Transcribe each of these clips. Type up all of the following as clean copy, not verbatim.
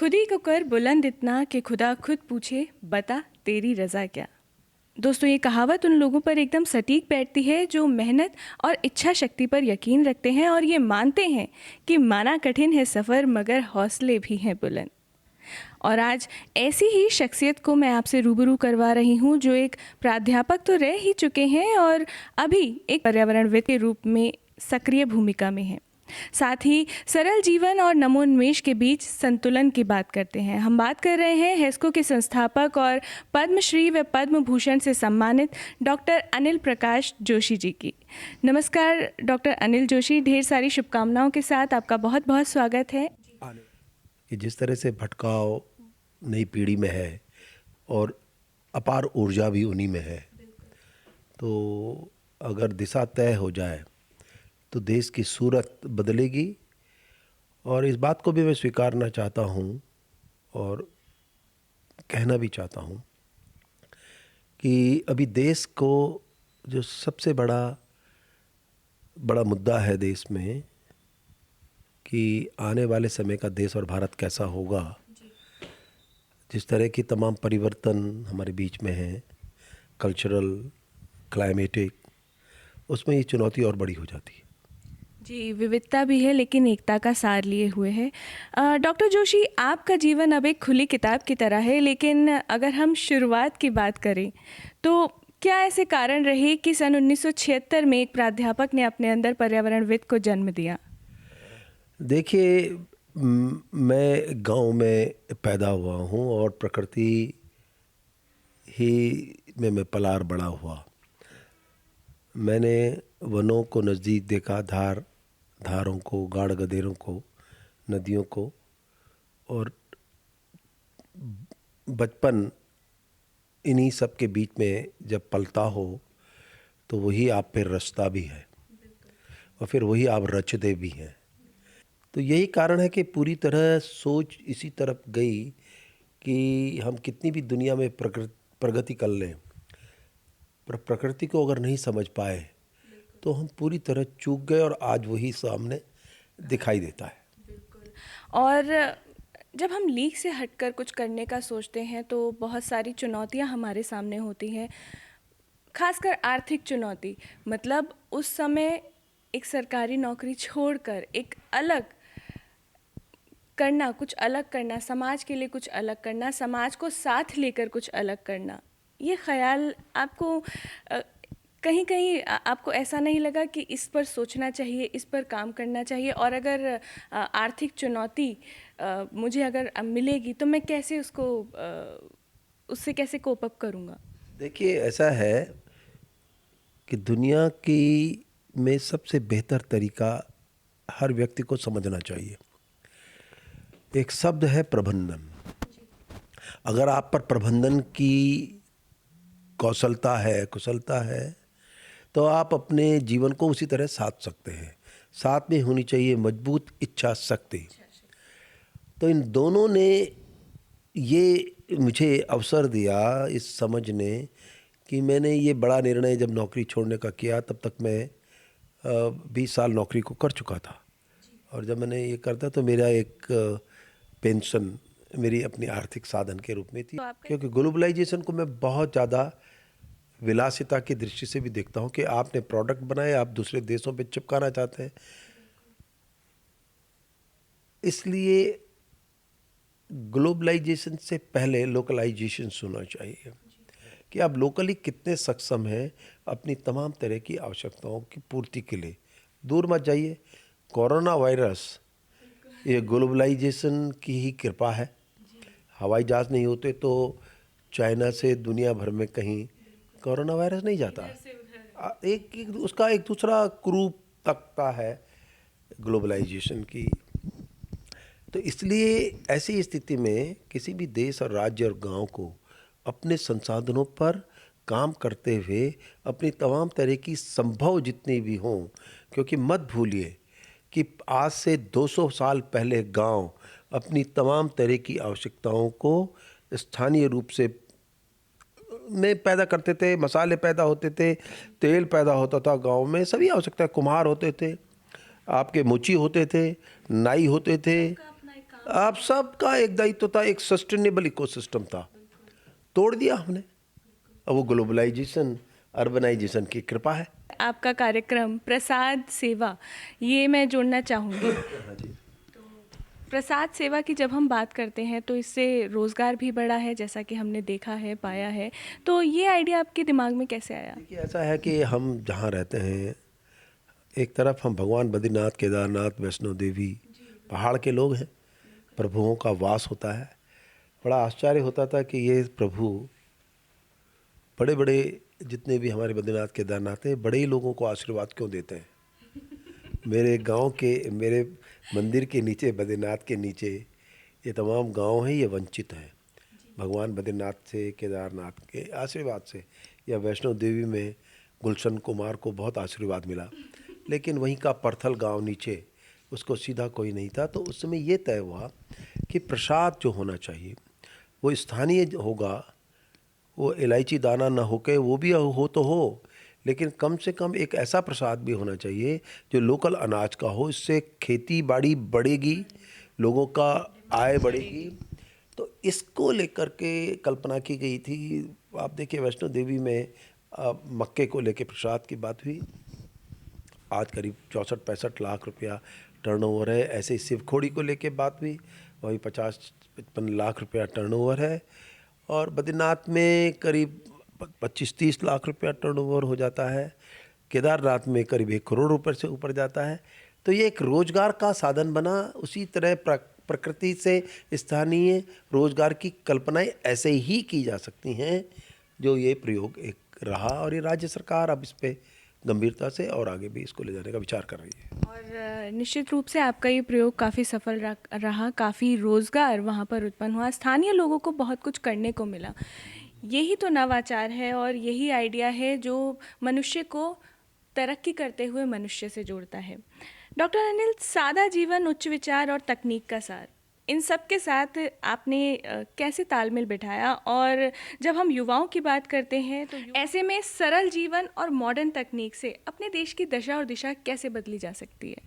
खुद ही को कर बुलंद इतना कि खुदा खुद पूछे बता तेरी रज़ा क्या। दोस्तों, ये कहावत उन लोगों पर एकदम सटीक बैठती है जो मेहनत और इच्छा शक्ति पर यकीन रखते हैं और ये मानते हैं कि माना कठिन है सफ़र मगर हौसले भी हैं बुलंद। और आज ऐसी ही शख्सियत को मैं आपसे रूबरू करवा रही हूँ जो एक प्राध्यापक तो रह ही चुके हैं और अभी एक पर्यावरणविद के रूप में सक्रिय भूमिका में हैं। साथ ही सरल जीवन और नमोन्मेष के बीच संतुलन की बात करते हैं। हम बात कर रहे हैं हेस्को के संस्थापक और पद्मश्री व पद्म भूषण से सम्मानित डॉक्टर अनिल प्रकाश जोशी जी की। नमस्कार डॉक्टर अनिल जोशी, ढेर सारी शुभकामनाओं के साथ आपका बहुत बहुत स्वागत है। कि जिस तरह से भटकाव नई पीढ़ी में है और अपार ऊर्जा भी उन्हीं में है, तो अगर दिशा तय हो जाए तो देश की सूरत बदलेगी। और इस बात को भी मैं स्वीकारना चाहता हूँ और कहना भी चाहता हूँ कि अभी देश को जो सबसे बड़ा मुद्दा है देश में कि आने वाले समय का देश और भारत कैसा होगा। जिस तरह की तमाम परिवर्तन हमारे बीच में हैं, कल्चरल, क्लाइमेटिक, उसमें ये चुनौती और बड़ी हो जाती है। जी, विविधता भी है लेकिन एकता का सार लिए हुए है। डॉक्टर जोशी, आपका जीवन अब एक खुली किताब की तरह है, लेकिन अगर हम शुरुआत की बात करें तो क्या ऐसे कारण रहे कि सन 1976 में एक प्राध्यापक ने अपने अंदर पर्यावरणविद को जन्म दिया? देखिए, मैं गांव में पैदा हुआ हूं और प्रकृति ही में मैं पलार बड़ा हुआ। मैंने वनों को नज़दीक देखा, धारों को, गाढ़ गधेरों को, नदियों को, और बचपन इन्हीं सब के बीच में जब पलता हो तो वही आप फिर रचता भी है और फिर वही आप रचते भी हैं। तो यही कारण है कि पूरी तरह सोच इसी तरफ गई कि हम कितनी भी दुनिया में प्रगति कर लें, पर प्रकृति को अगर नहीं समझ पाए तो हम पूरी तरह चूक गए और आज वही सामने दिखाई देता है। बिल्कुल। और जब हम लीक से हटकर कुछ करने का सोचते हैं तो बहुत सारी चुनौतियां हमारे सामने होती हैं, खासकर आर्थिक चुनौती। मतलब उस समय एक सरकारी नौकरी छोड़कर एक अलग करना, कुछ अलग करना, समाज के लिए कुछ अलग करना, समाज को साथ लेकर कुछ अलग करना, ये ख्याल आपको कहीं कहीं आपको ऐसा नहीं लगा कि इस पर सोचना चाहिए, इस पर काम करना चाहिए, और अगर आर्थिक चुनौती मुझे अगर मिलेगी तो मैं कैसे उससे कैसे कोप अप करूँगा? देखिए, ऐसा है कि दुनिया की में सबसे बेहतर तरीका हर व्यक्ति को समझना चाहिए। एक शब्द है प्रबंधन। अगर आप पर प्रबंधन की कुशलता है तो आप अपने जीवन को उसी तरह साध सकते हैं। साथ में होनी चाहिए मजबूत इच्छा शक्ति। तो इन दोनों ने ये मुझे अवसर दिया इस समझने कि मैंने ये बड़ा निर्णय जब नौकरी छोड़ने का किया, तब तक मैं 20 साल नौकरी को कर चुका था। और जब मैंने ये करता तो मेरा एक पेंशन मेरी अपनी आर्थिक साधन के रूप में थी, क्योंकि ग्लोबलाइजेशन को मैं बहुत ज़्यादा विलासिता की दृष्टि से भी देखता हूँ कि आपने प्रोडक्ट बनाए, आप दूसरे देशों पे चिपकाना चाहते हैं। इसलिए ग्लोबलाइजेशन से पहले लोकलाइजेशन होना चाहिए कि आप लोकली कितने सक्षम हैं अपनी तमाम तरह की आवश्यकताओं की पूर्ति के लिए। दूर मत जाइए, कोरोना वायरस ये ग्लोबलाइजेशन की ही कृपा है। हवाई जहाज़ नहीं होते तो चाइना से दुनिया भर में कहीं कोरोना वायरस नहीं जाता। उसका एक दूसरा क्रूप तकता है ग्लोबलाइजेशन की। तो इसलिए ऐसी स्थिति में किसी भी देश और राज्य और गांव को अपने संसाधनों पर काम करते हुए अपनी तमाम तरह की संभव जितनी भी हों, क्योंकि मत भूलिए कि आज से 200 साल पहले गांव अपनी तमाम तरह की आवश्यकताओं को स्थानीय रूप से में पैदा करते थे। मसाले पैदा होते थे, तेल पैदा होता था गांव में, सभी आवश्यकता। कुम्हार होते थे, आपके मुची होते थे, नाई होते थे, आप सबका एक दायित्व था, एक सस्टेनेबल इकोसिस्टम था, तोड़ दिया हमने। अब वो ग्लोबलाइजेशन, अर्बनाइजेशन की कृपा है। आपका कार्यक्रम प्रसाद सेवा, ये मैं जोड़ना चाहूँगी। हाँ जी। प्रसाद सेवा की जब हम बात करते हैं तो इससे रोज़गार भी बढ़ा है, जैसा कि हमने देखा है, पाया है। तो ये आइडिया आपके दिमाग में कैसे आया? देखिए, ऐसा है कि हम जहाँ रहते हैं, एक तरफ हम भगवान बद्रीनाथ, केदारनाथ, वैष्णो देवी पहाड़ के लोग हैं, प्रभुओं का वास होता है। बड़ा आश्चर्य होता था कि ये प्रभु बड़े बड़े जितने भी हमारे बद्रीनाथ केदारनाथ हैं, बड़े ही लोगों को आशीर्वाद क्यों देते हैं। मेरे गांव के, मेरे मंदिर के नीचे, बद्रीनाथ के नीचे ये तमाम गांव हैं, ये वंचित हैं भगवान बद्रीनाथ से, केदारनाथ के आशीर्वाद से। या वैष्णो देवी में गुलशन कुमार को बहुत आशीर्वाद मिला, लेकिन वहीं का परथल गांव नीचे, उसको सीधा कोई नहीं था। तो उस समय ये तय हुआ कि प्रसाद जो होना चाहिए वो स्थानीय होगा, वो इलायची दाना ना होके वो भी हो तो हो, लेकिन कम से कम एक ऐसा प्रसाद भी होना चाहिए जो लोकल अनाज का हो। इससे खेती बाड़ी बढ़ेगी, लोगों का आय बढ़ेगी। तो इसको लेकर के कल्पना की गई थी। आप देखिए, वैष्णो देवी में मक्के को लेके प्रसाद की बात हुई, आज करीब 64-65 लाख रुपया टर्नओवर है। ऐसे ही शिवखोड़ी को लेके बात हुई, वही 50-55 लाख रुपया टर्नओवर है। और बद्रीनाथ में करीब 25-30 लाख रुपया टर्नओवर हो जाता है। केदारनाथ में करीब 1 करोड़ रुपये से ऊपर जाता है। तो ये एक रोजगार का साधन बना। उसी तरह प्रकृति से स्थानीय रोजगार की कल्पनाएं ऐसे ही की जा सकती हैं, जो ये प्रयोग एक रहा। और ये राज्य सरकार अब इस पे गंभीरता से और आगे भी इसको ले जाने का विचार कर रही है। और निश्चित रूप से आपका ये प्रयोग काफ़ी सफल रहा, काफ़ी रोज़गार वहाँ पर उत्पन्न हुआ, स्थानीय लोगों को बहुत कुछ करने को मिला। यही तो नवाचार है और यही आइडिया है जो मनुष्य को तरक्की करते हुए मनुष्य से जोड़ता है। डॉक्टर अनिल, सादा जीवन, उच्च विचार और तकनीक का सार, इन सब के साथ आपने कैसे तालमेल बिठाया? और जब हम युवाओं की बात करते हैं तो ऐसे में सरल जीवन और मॉडर्न तकनीक से अपने देश की दशा और दिशा कैसे बदली जा सकती है?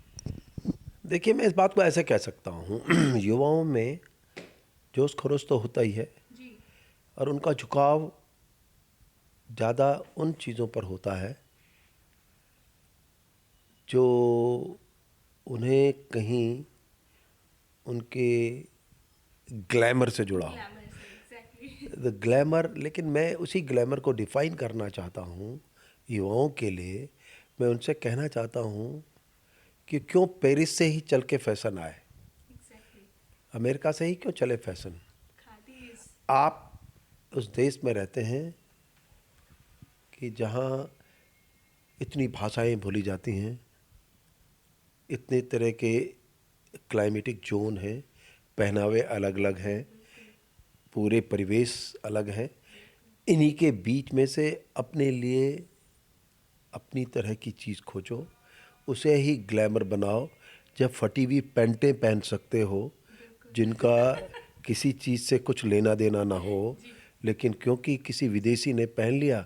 देखिए, मैं इस बात को ऐसे कह सकता हूँ युवाओं में जोश खरोश तो होता ही है जी। और उनका झुकाव ज़्यादा उन चीज़ों पर होता है जो उन्हें कहीं उनके ग्लैमर से जुड़ा हो, द ग्लैमर। लेकिन मैं उसी ग्लैमर को डिफ़ाइन करना चाहता हूँ युवाओं के लिए। मैं उनसे कहना चाहता हूँ कि क्यों पेरिस से ही चल के फैशन आए, अमेरिका से ही क्यों चले फैशन। आप उस देश में रहते हैं कि जहाँ इतनी भाषाएं बोली जाती हैं, इतने तरह के क्लाइमेटिक जोन हैं, पहनावे अलग अलग हैं, पूरे परिवेश अलग हैं। इन्हीं के बीच में से अपने लिए अपनी तरह की चीज़ खोजो, उसे ही ग्लैमर बनाओ। जब फटी हुई पैंटें पहन सकते हो जिनका किसी चीज़ से कुछ लेना देना ना हो, लेकिन क्योंकि किसी विदेशी ने पहन लिया,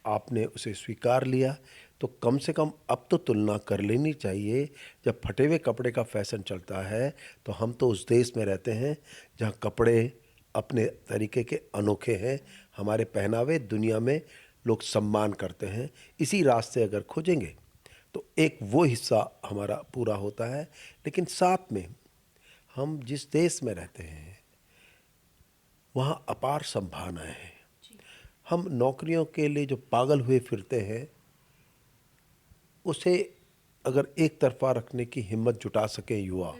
आपने उसे स्वीकार लिया, तो कम से कम अब तो तुलना कर लेनी चाहिए। जब फटे हुए कपड़े का फैशन चलता है तो हम तो उस देश में रहते हैं जहाँ कपड़े अपने तरीके के अनोखे हैं, हमारे पहनावे दुनिया में लोग सम्मान करते हैं। इसी रास्ते अगर खोजेंगे तो एक वो हिस्सा हमारा पूरा होता है। लेकिन साथ में हम जिस देश में रहते हैं वहाँ अपार संभावनाएं हैं। हम नौकरियों के लिए जो पागल हुए फिरते हैं, उसे अगर एक तरफा रखने की हिम्मत जुटा सकें युवा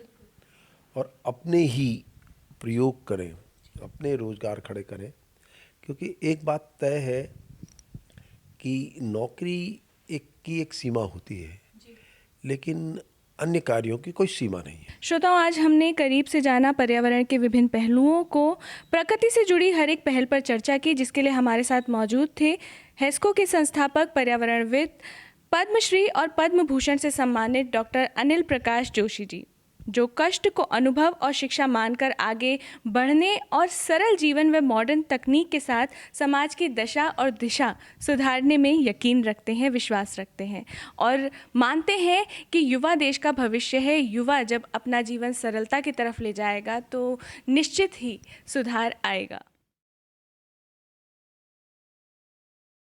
और अपने ही प्रयोग करें, अपने रोज़गार खड़े करें। क्योंकि एक बात तय है कि नौकरी की एक सीमा होती है, लेकिन अन्य कार्यों की कोई सीमा नहीं है। श्रोताओं, आज हमने करीब से जाना पर्यावरण के विभिन्न पहलुओं को, प्रकृति से जुड़ी हर एक पहल पर चर्चा की, जिसके लिए हमारे साथ मौजूद थे हेस्को के संस्थापक, पर्यावरणविद, पद्मश्री और पद्म भूषण से सम्मानित डॉक्टर अनिल प्रकाश जोशी जी। जो कष्ट को अनुभव और शिक्षा मानकर आगे बढ़ने और सरल जीवन व मॉडर्न तकनीक के साथ समाज की दशा और दिशा सुधारने में यकीन रखते हैं, विश्वास रखते हैं और मानते हैं कि युवा देश का भविष्य है। युवा जब अपना जीवन सरलता की तरफ ले जाएगा तो निश्चित ही सुधार आएगा।